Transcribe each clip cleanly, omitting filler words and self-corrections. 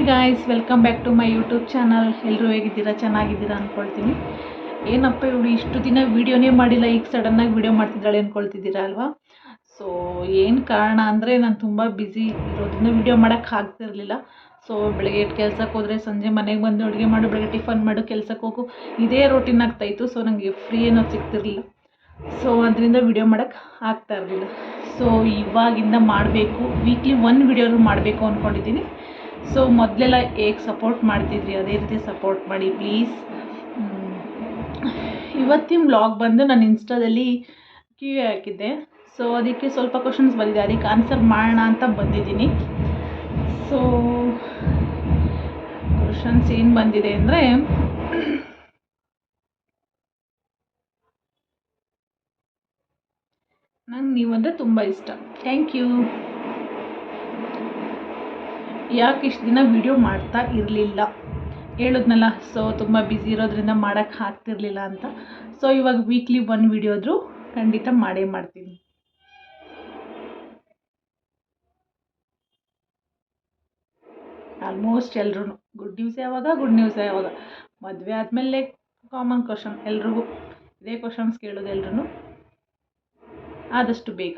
Guys, welcome back to my YouTube channel. ಎಲ್ಲರೂ ಹೇಗಿದ್ದೀರಾ? ಚೆನ್ನಾಗಿದ್ದೀರಾ ಅಂದ್ಕೊಳ್ತೀನಿ. ಏನಪ್ಪ ಇವಳು ಇಷ್ಟು ದಿನ ವೀಡಿಯೋನೇ ಮಾಡಿಲ್ಲ, ಈಗ ಸಡನ್ನಾಗಿ ವೀಡಿಯೋ ಮಾಡ್ತಿದ್ದಾಳೆ ಅಂದ್ಕೊಳ್ತಿದ್ದೀರಾ ಅಲ್ವಾ? ಸೊ ಏನು ಕಾರಣ ಅಂದರೆ ನಾನು ತುಂಬ ಬ್ಯುಸಿ ಇರೋದ್ರಿಂದ ವೀಡಿಯೋ ಮಾಡೋಕ್ಕೆ ಆಗ್ತಿರಲಿಲ್ಲ. ಸೊ ಬೆಳಗ್ಗೆ ಕೆಲ್ಸಕ್ಕೆ ಹೋದರೆ ಸಂಜೆ ಮನೆಗೆ ಬಂದು ಅಡುಗೆ ಮಾಡು, ಬೆಳಗ್ಗೆ ಟಿಫನ್ ಮಾಡು, ಕೆಲ್ಸಕ್ಕೆ ಹೋಗು, ಇದೇ ರೂಟೀನ್ ಆಗ್ತಾಯಿತ್ತು. ಸೊ ನನಗೆ ಫ್ರೀ ಅನ್ನೋದು ಸಿಗ್ತಿರಲಿಲ್ಲ. ಸೊ ಅದರಿಂದ ವಿಡಿಯೋ ಮಾಡೋಕ್ಕೆ ಆಗ್ತಾ ಇರಲಿಲ್ಲ. ಸೊ ಇವಾಗಿಂದ ಮಾಡಬೇಕು, ವೀಕ್ಲಿ 1 ವಿಡಿಯೋನು ಮಾಡಬೇಕು ಅಂದ್ಕೊಂಡಿದ್ದೀನಿ. ಸೊ ಮೊದಲೆಲ್ಲ ಹೇಗೆ ಸಪೋರ್ಟ್ ಮಾಡ್ತಿದ್ರಿ ಅದೇ ರೀತಿ ಸಪೋರ್ಟ್ ಮಾಡಿ ಪ್ಲೀಸ್. ಇವತ್ತಿನ ವ್ಲಾಗ್ ಬಂದು ನಾನು ಇನ್ಸ್ಟಾದಲ್ಲಿ ಕ್ಯೂ ಹಾಕಿದ್ದೆ. ಸೊ ಅದಕ್ಕೆ ಸ್ವಲ್ಪ ಕ್ವಶನ್ಸ್ ಬಂದಿದೆ, ಅದಕ್ಕೆ ಆನ್ಸರ್ ಮಾಡೋಣ ಅಂತ ಬಂದಿದ್ದೀನಿ. ಸೊ ಕ್ವಶನ್ಸ್ ಏನು ಬಂದಿದೆ ಅಂದರೆ, ನಂಗೆ ನೀವಂದರೆ ತುಂಬ ಇಷ್ಟ. Thank you. ಯಾಕೆ ಇಷ್ಟು ದಿನ ವೀಡಿಯೋ ಮಾಡ್ತಾ ಇರಲಿಲ್ಲ ಹೇಳಿದ್ನಲ್ಲ. ಸೊ ತುಂಬ ಬ್ಯುಸಿ ಇರೋದ್ರಿಂದ ಮಾಡೋಕ್ಕೆ ಆಗ್ತಿರ್ಲಿಲ್ಲ ಅಂತ. ಸೊ ಇವಾಗ ವೀಕ್ಲಿ 1 ವಿಡಿಯೋ ಆದರೂ ಖಂಡಿತ ಮಾಡೇ ಮಾಡ್ತೀನಿ. ಆಲ್ಮೋಸ್ಟ್ ಎಲ್ಲರೂ ಗುಡ್ ನ್ಯೂಸ್ ಯಾವಾಗ ಮದುವೆ ಆದಮೇಲೆ ಕಾಮನ್ ಕ್ವಶನ್ ಎಲ್ರಿಗೂ ಇದೇ ಕ್ವಶನ್ಸ್ ಕೇಳೋದು ಎಲ್ರೂ, ಆದಷ್ಟು ಬೇಗ.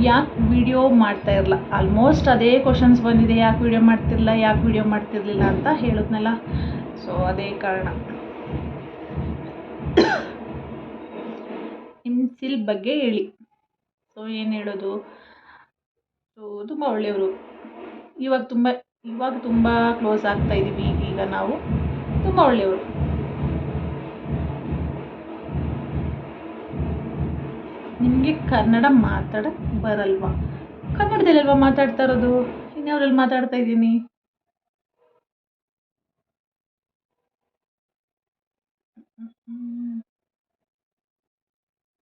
ಯಾಕೆ ವಿಡಿಯೋ ಮಾಡ್ತಾ ಇರಲ್ಲ, ಆಲ್ಮೋಸ್ಟ್ ಅದೇ ಕ್ವಶನ್ಸ್ ಬಂದಿದೆ. ಯಾಕೆ ವಿಡಿಯೋ ಮಾಡ್ತಿರಲಿಲ್ಲ ಅಂತ ಹೇಳಿದ್ನಲ್ಲ. ಸೊ ಅದೇ ಕಾರಣ. ಇನ್ಸಿಲ್ ಬಗ್ಗೆ ಹೇಳಿ. ಸೊ ಏನು ಹೇಳೋದು, ಸೊ ತುಂಬ ಒಳ್ಳೆಯವರು. ಇವಾಗ ತುಂಬ ಕ್ಲೋಸ್ ಆಗ್ತಾ ಇದ್ದೀವಿ. ಈಗ ನಾವು ತುಂಬ ಒಳ್ಳೆಯವರು. ನಿಮಗೆ ಕನ್ನಡ ಮಾತಾಡೋಕ್ಕೆ ಬರಲ್ವಾ? ಕನ್ನಡದಲ್ಲೆಲ್ವಾ ಮಾತಾಡ್ತಾ ಇರೋದು, ಇನ್ಯಾವ್ರಲ್ಲಿ ಮಾತಾಡ್ತಾ ಇದ್ದೀನಿ?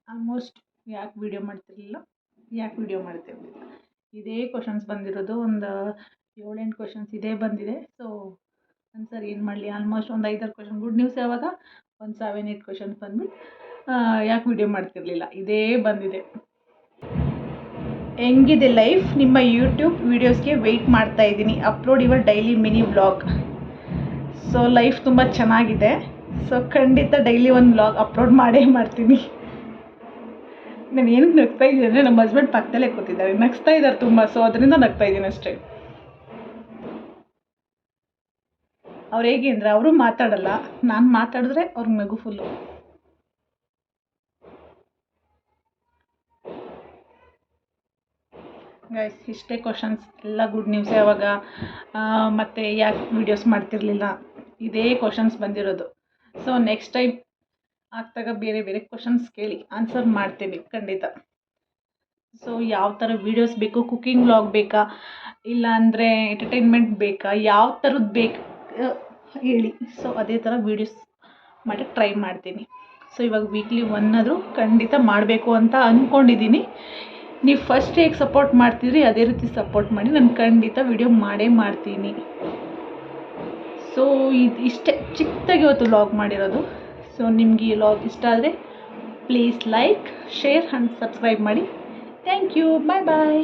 ಆಲ್ಮೋಸ್ಟ್ ಯಾಕೆ ವಿಡಿಯೋ ಮಾಡ್ತಿರ್ಲಿಲ್ಲ ಇದೇ ಕ್ವಶನ್ಸ್ ಬಂದಿರೋದು. ಒಂದು 7-8 ಕ್ವಶನ್ಸ್ ಇದೇ ಬಂದಿದೆ. ಸೊ ಆನ್ಸರ್ ಏನು ಮಾಡಲಿ, ಆಲ್ಮೋಸ್ಟ್ ಒಂದು 5-6 ಕ್ವಶನ್ ಗುಡ್ ನ್ಯೂಸ್ ಯಾವಾಗ, ಒಂದು 7-8 ಕ್ವಶನ್ಸ್ ಬಂದ್ಬಿಟ್ಟು ಯಾಕೆ ವಿಡಿಯೋ ಮಾಡ್ತಿರ್ಲಿಲ್ಲ ಇದೇ ಬಂದಿದೆ. ಹೆಂಗಿದೆ ಲೈಫ್? ನಿಮ್ಮ ಯೂಟ್ಯೂಬ್ ವೀಡಿಯೋಸ್ಗೆ ವೆಯ್ಟ್ ಮಾಡ್ತಾ ಇದ್ದೀನಿ. Upload your daily mini vlog. So life ತುಂಬ ಚೆನ್ನಾಗಿದೆ. ಸೊ ಖಂಡಿತ ಡೈಲಿ ಒಂದು ವ್ಲಾಗ್ ಅಪ್ಲೋಡ್ ಮಾಡೇ ಮಾಡ್ತೀನಿ. ನಾನು ಏನಕ್ಕೆ ನಗ್ತಾ ಇದ್ದೀನಿ ಅಂದರೆ, ನಮ್ಮ ಹಸ್ಬೆಂಡ್ ಪಕ್ಕದಲ್ಲೇ ಕೂತಿದ್ದಾರೆ, ನಗ್ತಾ ಇದ್ದಾರೆ ತುಂಬ. ಸೊ ಅದರಿಂದ ನಗ್ತಾ ಇದ್ದೀನಿ ಅಷ್ಟೇ. ಅವ್ರು ಹೇಗೆ ಅಂದರೆ, ಅವರು ಮಾತಾಡಲ್ಲ, ನಾನು ಮಾತಾಡಿದ್ರೆ ಅವ್ರಿಗೆ ನಗು ಫುಲ್ಲು. ಗೈಸ್ ಇಷ್ಟೇ ಕ್ವಶನ್ಸ್ ಎಲ್ಲ. ಗುಡ್ ನ್ಯೂಸ್ ಯಾವಾಗ ಮತ್ತು ಯಾಕೆ ವೀಡಿಯೋಸ್ ಮಾಡ್ತಿರ್ಲಿಲ್ಲ, ಇದೇ ಕ್ವಶನ್ಸ್ ಬಂದಿರೋದು. ಸೊ ನೆಕ್ಸ್ಟ್ ಟೈಮ್ ಆಗ್ತಾಗ ಬೇರೆ ಬೇರೆ ಕ್ವಶನ್ಸ್ ಕೇಳಿ ಆನ್ಸರ್ ಮಾಡ್ತೀನಿ ಖಂಡಿತ. ಸೊ ಯಾವ ಥರ ವೀಡಿಯೋಸ್ ಬೇಕು, ಕುಕ್ಕಿಂಗ್ ವ್ಲಾಗ್ ಬೇಕಾ, ಇಲ್ಲ ಅಂದರೆ ಎಂಟರ್ಟೈನ್ಮೆಂಟ್ ಬೇಕಾ, ಯಾವ ಥರದ್ದು ಬೇಕು ಹೇಳಿ. ಸೊ ಅದೇ ಥರ ವೀಡಿಯೋಸ್ ಮಾಡೋಕ್ಕೆ ಟ್ರೈ ಮಾಡ್ತೀನಿ. ಸೊ ಇವಾಗ ವೀಕ್ಲಿ 1 ಆದರೂ ಖಂಡಿತ ಮಾಡಬೇಕು ಅಂತ ಅಂದ್ಕೊಂಡಿದ್ದೀನಿ. ನೀವು ಫಸ್ಟ್ ಹೇಗೆ ಸಪೋರ್ಟ್ ಮಾಡ್ತಿದ್ರಿ ಅದೇ ರೀತಿ ಸಪೋರ್ಟ್ ಮಾಡಿ, ನಾನು ಖಂಡಿತ ವಿಡಿಯೋ ಮಾಡೇ ಮಾಡ್ತೀನಿ. ಸೊ ಇಷ್ಟೇ ಚಿಕ್ಕದಾಗಿ ಇವತ್ತು ವ್ಲಾಗ್ ಮಾಡಿರೋದು. ಸೊ ನಿಮಗೆ ಈ ವ್ಲಾಗ್ ಇಷ್ಟ ಆದರೆ please like, share and subscribe ಮಾಡಿ. Thank you. Bye bye.